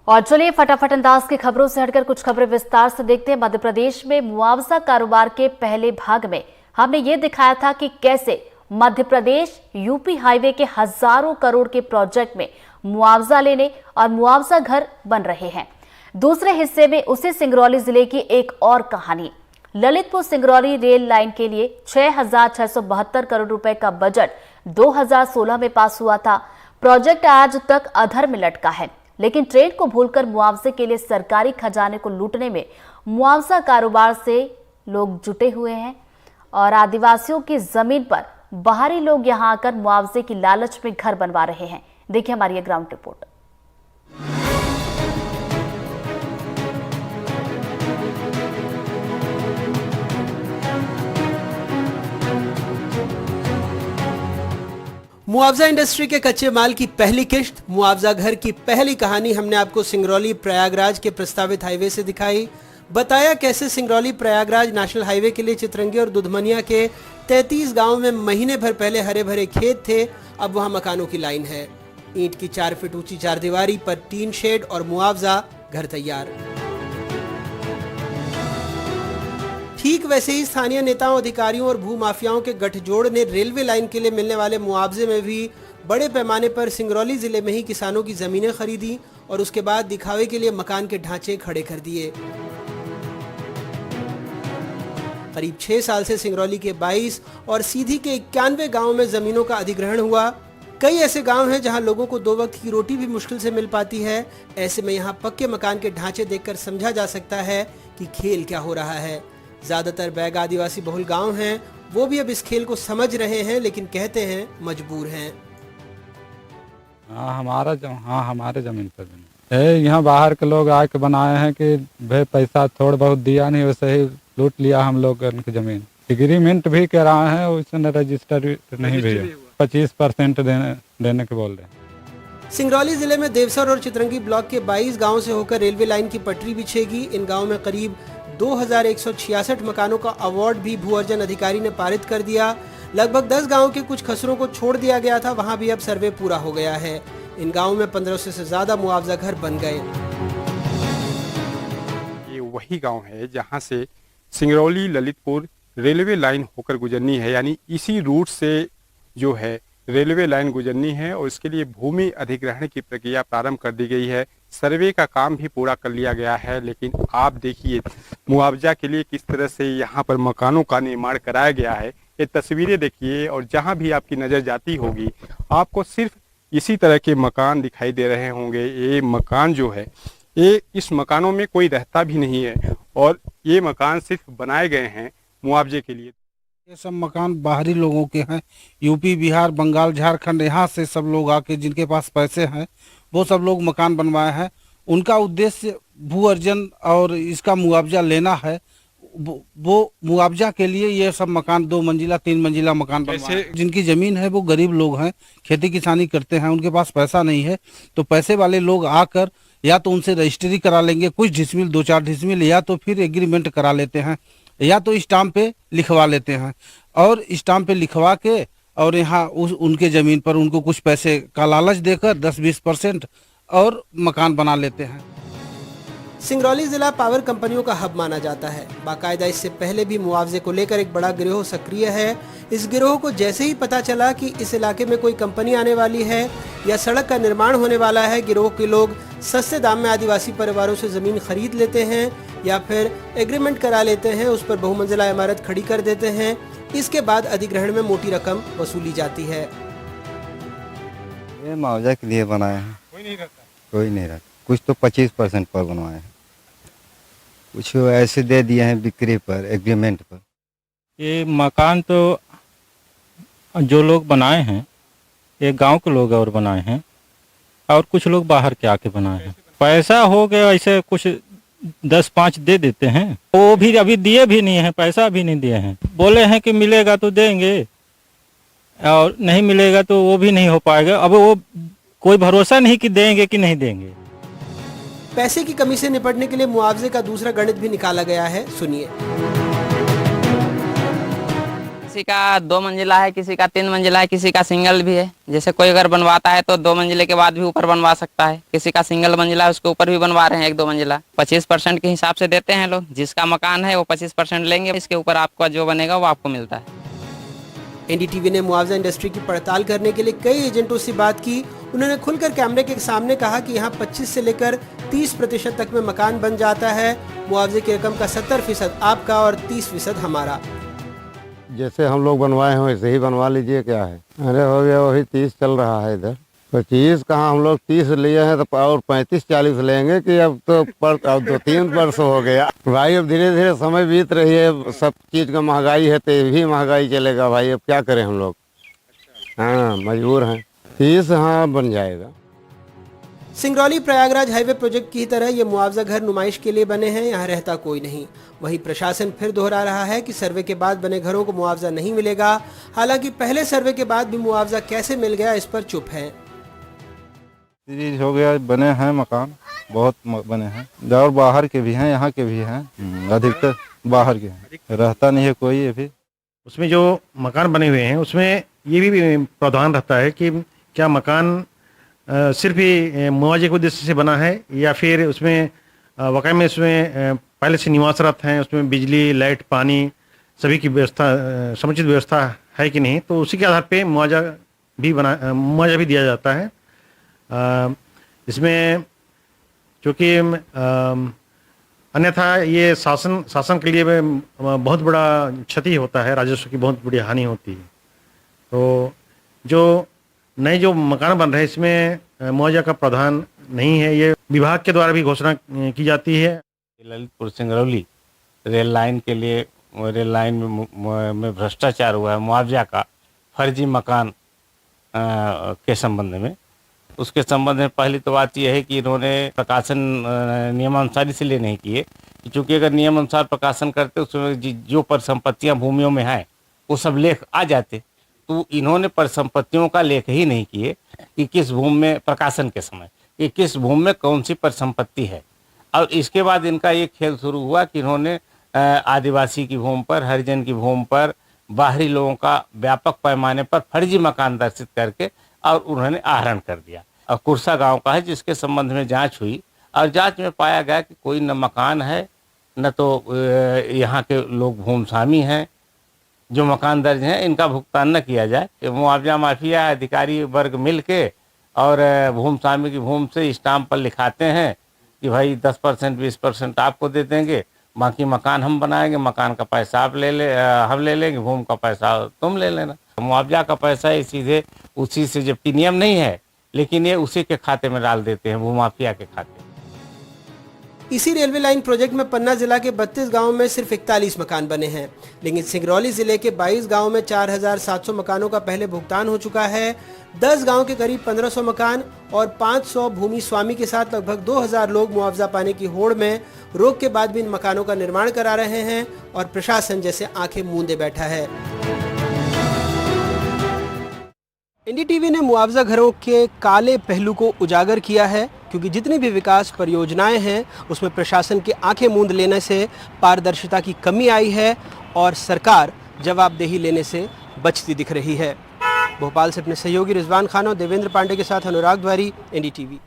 और चलिए फटाफट अंदाज की खबरों से हटकर कुछ खबरें विस्तार से देखते हैं। मध्य प्रदेश में मुआवजा कारोबार के पहले भाग में हमने ये दिखाया था कि कैसे मध्य प्रदेश यूपी हाईवे के हजारों करोड़ के प्रोजेक्ट में मुआवजा लेने और मुआवजा घर बन रहे हैं। दूसरे हिस्से में उसी सिंगरौली जिले की एक और कहानी। ललितपुर सिंगरौली रेल लाइन के लिए 6,672 करोड़ रुपए का बजट 2016 में पास हुआ था। प्रोजेक्ट आज तक अधर में लटका है, लेकिन ट्रेन को भूलकर मुआवजे के लिए सरकारी खजाने को लूटने में मुआवजा कारोबार से लोग जुटे हुए हैं और आदिवासियों की जमीन पर बाहरी लोग यहां आकर मुआवजे की लालच में घर बनवा रहे हैं। देखिए हमारी ये ग्राउंड रिपोर्ट। मुआवजा इंडस्ट्री के कच्चे माल की पहली किश्त, मुआवजा घर की पहली कहानी हमने आपको सिंगरौली प्रयागराज के प्रस्तावित हाईवे से दिखाई। बताया कैसे सिंगरौली प्रयागराज नेशनल हाईवे के लिए चितरंगी और दुधमनिया के 33 गांव में महीने भर पहले हरे भरे खेत थे, अब वहां मकानों की लाइन है। ईंट की 4 फीट ऊंची चारदीवारी पर टीन शेड और मुआवजा घर तैयार। ठीक वैसे ही स्थानीय नेताओं, अधिकारियों और भूमाफियाओं के गठजोड़ ने रेलवे लाइन के लिए मिलने वाले मुआवजे में भी बड़े पैमाने पर सिंगरौली जिले में ही किसानों की जमीनें खरीदी और उसके बाद दिखावे के लिए मकान के ढांचे खड़े कर दिए। करीब 6 साल से सिंगरौली के 22 और सीधी के 91 गांवों में जमीनों का अधिग्रहण हुआ। कई ऐसे गांव हैं जहां लोगों को 2 वक्त की रोटी भी मुश्किल से मिल पाती है। ऐसे में यहां पक्के मकान के ढांचे देखकर समझा जा सकता है कि खेल क्या हो रहा है। ज्यादातर बैग आदिवासी बहुल गांव हैं, वो भी अब इस खेल को समझ रहे हैं, लेकिन कहते हैं मजबूर हैं। हमारे जमीन पर है। यहाँ बाहर के लोग आके बनाए हैं कि भाई पैसा थोड़ा बहुत दिया नहीं, वैसे ही लूट लिया हम लोग की जमीन। एग्रीमेंट भी करा है, उसने रजिस्टर नहीं भी 25% देने के बोल रहे हैं। सिंगरौली जिले में देवसर और चितरंगी ब्लॉक के 22 गांवों से होकर रेलवे लाइन की पटरी बिछेगी। इन गांवों में करीब 2166 मकानों का अवार्ड भी भू अर्जन अधिकारी ने पारित कर दिया। लगभग 10 गांवों के कुछ खसरों को छोड़ दिया गया था, वहां भी अब सर्वे पूरा हो गया है। इन गांवों में 1500 से ज्यादा मुआवजा घर बन गए। ये वही गांव है जहां से सिंगरौली ललितपुर रेलवे लाइन होकर गुजरनी है, यानी इसी रूट से जो है रेलवे लाइन गुजरनी है और इसके लिए भूमि अधिग्रहण की प्रक्रिया प्रारंभ कर दी गई है। सर्वे का काम भी पूरा कर लिया गया है, लेकिन आप देखिए मुआवजा के लिए किस तरह से यहाँ पर मकानों का निर्माण कराया गया है। ये तस्वीरें देखिए और जहाँ भी आपकी नज़र जाती होगी आपको सिर्फ इसी तरह के मकान दिखाई दे रहे होंगे। ये मकान जो है इस मकानों में कोई रहता भी नहीं है और ये मकान सिर्फ बनाए गए हैं मुआवजे के लिए। ये सब मकान बाहरी लोगों के हैं, यूपी, बिहार, बंगाल, झारखंड, यहाँ से सब लोग आके जिनके पास पैसे हैं वो सब लोग मकान बनवाए हैं। उनका उद्देश्य भू अर्जन और इसका मुआवजा लेना है। वो मुआवजा के लिए ये सब मकान 2 मंजिला 3 मंजिला मकान बनवाए। जिनकी जमीन है वो गरीब लोग हैं, खेती किसानी करते हैं, उनके पास पैसा नहीं है, तो पैसे वाले लोग आकर या तो उनसे रजिस्ट्री करा लेंगे कुछ डिसमिल 2-4 डिसमिल, या तो फिर एग्रीमेंट करा लेते हैं, या तो स्टाम्प पे लिखवा लेते हैं और स्टाम्प पे लिखवा के और यहाँ उनके ज़मीन पर उनको कुछ पैसे का लालच देकर 10-20% और मकान बना लेते हैं। सिंगरौली जिला पावर कंपनियों का हब माना जाता है। बाकायदा इससे पहले भी मुआवजे को लेकर एक बड़ा गिरोह सक्रिय है। इस गिरोह को जैसे ही पता चला कि इस इलाके में कोई कंपनी आने वाली है या सड़क का निर्माण होने वाला है, गिरोह के लोग सस्ते दाम में आदिवासी परिवारों से जमीन खरीद लेते हैं या फिर एग्रीमेंट करा लेते हैं, उस पर बहुमंजिला इमारत खड़ी कर देते हैं। इसके बाद अधिग्रहण में मोटी रकम वसूली जाती है। ये मुआवजा के लिए बनाए हैं, कोई नहीं रहता। कुछ तो 25% पर बनवाए हैं, कुछ ऐसे दे दिए हैं बिक्री पर, एग्रीमेंट पर। ये मकान तो जो लोग बनाए हैं ये गांव के लोग और बनाए हैं और कुछ लोग बाहर के आके बनाए हैं। पैसा हो गया ऐसे कुछ 10-5 दे देते हैं, वो भी अभी दिए भी नहीं है, पैसा भी नहीं दिए हैं। बोले हैं कि मिलेगा तो देंगे और नहीं मिलेगा तो वो भी नहीं हो पाएगा। अब वो कोई भरोसा नहीं कि देंगे कि नहीं देंगे। पैसे की कमी से निपटने के लिए मुआवजे का दूसरा गणित भी निकाला गया है, सुनिए। किसी का 2 मंजिला है, किसी का 3 मंजिला है, किसी का सिंगल भी है। जैसे कोई अगर बनवाता है तो 2 मंजिले के बाद भी ऊपर बनवा सकता है। किसी का सिंगल मंजिला है उसके ऊपर भी बनवा रहे हैं 1-2 मंजिला। 25% के हिसाब से देते हैं लोग। जिसका मकान है वो 25% लेंगे, इसके ऊपर आपका जो बनेगा वो आपको मिलता है। एनडीटीवी ने मुआवजा इंडस्ट्री की पड़ताल करने के लिए कई एजेंटों से बात की। उन्होंने खुलकर कैमरे के सामने कहा कि यहाँ 25 से लेकर 30% तक में मकान बन जाता है। मुआवजे की रकम का 70% आपका और 30% हमारा। जैसे हम लोग बनवाए हैं वैसे ही बनवा लीजिए, क्या है। अरे हो गया वही 30 चल रहा है इधर। 25 कहाँ, हम लोग 30 लिए हैं तो और 35-40 लेंगे कि अब तो अब 2-3 वर्ष हो गया भाई। अब धीरे धीरे समय बीत रही है, सब चीज का महंगाई है तो ये भी महंगाई चलेगा भाई। अब क्या करें हम लोग, हाँ मजबूर हैं। 30 हाँ बन जाएगा। सिंगरौली प्रयागराज हाईवे प्रोजेक्ट की तरह ये मुआवजा घर नुमाइश के लिए बने हैं, यहाँ रहता कोई नहीं। वहीं प्रशासन फिर दोहरा रहा है कि सर्वे के बाद बने घरों को मुआवजा नहीं मिलेगा। हालांकि पहले सर्वे के बाद भी मुआवजा कैसे मिल गया इस पर चुप है। हो गया, बने हैं मकान, बहुत बने हैं और बाहर के भी हैं, यहाँ के भी हैं, अधिकतर बाहर के हैं। रहता नहीं है कोई अभी। उसमें जो मकान बने हुए हैं उसमें ये भी प्रावधान रहता है कि क्या मकान सिर्फ ही मुआवजे के उद्देश्य से बना है या फिर उसमें वाकई में उसमें पहले से निवासरत हैं, उसमें बिजली, लाइट, पानी सभी की व्यवस्था, समुचित व्यवस्था है कि नहीं। तो उसी के आधार पे मुआवजा भी दिया जाता है। इसमें चूँकि अन्यथा ये शासन के लिए बहुत बड़ा क्षति होता है, राजस्व की बहुत बड़ी हानि होती है। तो जो नए जो मकान बन रहे हैं इसमें मुआवजा का प्रावधान नहीं है। ये विभाग के द्वारा भी घोषणा की जाती है। ललितपुर सिंगरौली रेल लाइन के लिए, रेल लाइन में भ्रष्टाचार हुआ है मुआवजा का, फर्जी मकान के संबंध में। उसके संबंध में पहली तो बात यह है कि इन्होंने प्रकाशन नियमानुसार इसलिए नहीं किए क्योंकि अगर नियमानुसार प्रकाशन करते उसमें जो परिसंपत्तियां भूमियों में हैं वो सब लेख आ जाते। तो इन्होंने परिसंपत्तियों का लेख ही नहीं किए कि किस भूमि में, प्रकाशन के समय, कि किस भूमि में कौन सी परिसंपत्ति है। और इसके बाद इनका ये खेल शुरू हुआ कि इन्होंने आदिवासी की भूमि पर, हरिजन की भूमि पर, बाहरी लोगों का व्यापक पैमाने पर फर्जी मकान दर्शित करके और उन्होंने आहरण कर दिया। और कुरसा गांव का है जिसके संबंध में जांच हुई और जांच में पाया गया कि कोई न मकान है न तो यहाँ के लोग भूमि स्वामी हैं। जो मकान दर्ज हैं इनका भुगतान न किया जाए। मुआवजा माफिया अधिकारी वर्ग मिल के और भूमि स्वामी की भूमि से स्टाम्प पर लिखाते हैं कि भाई 10% 20% आपको दे देंगे, बाकी मकान हम बनाएंगे, मकान का पैसा आप हम ले लेंगे, भूमि का पैसा तुम ले लेना। मुआवजा का पैसा ये सीधे उसी से, जबकि नियम नहीं है लेकिन ये उसी के खाते में डाल देते हैं, भूमाफिया के खाते। इसी रेलवे लाइन प्रोजेक्ट में पन्ना जिला के 32 गांवों में सिर्फ 41 मकान बने हैं, लेकिन सिंगरौली जिले के 22 गांवों में 4700 मकानों का पहले भुगतान हो चुका है। 10 गांव के करीब 1500 मकान और 500 भूमि स्वामी के साथ लगभग 2000 लोग मुआवजा पाने की होड़ में रोक के बाद भी इन मकानों का निर्माण करा रहे हैं और प्रशासन जैसे आंखें मूंदे बैठा है। एनडीटीवी ने मुआवजा घरों के काले पहलू को उजागर किया है क्योंकि जितनी भी विकास परियोजनाएं हैं उसमें प्रशासन के आंखें मूंद लेने से पारदर्शिता की कमी आई है और सरकार जवाबदेही लेने से बचती दिख रही है। भोपाल से अपने सहयोगी रिजवान खान और देवेंद्र पांडे के साथ अनुराग द्वारी, एनडीटीवी।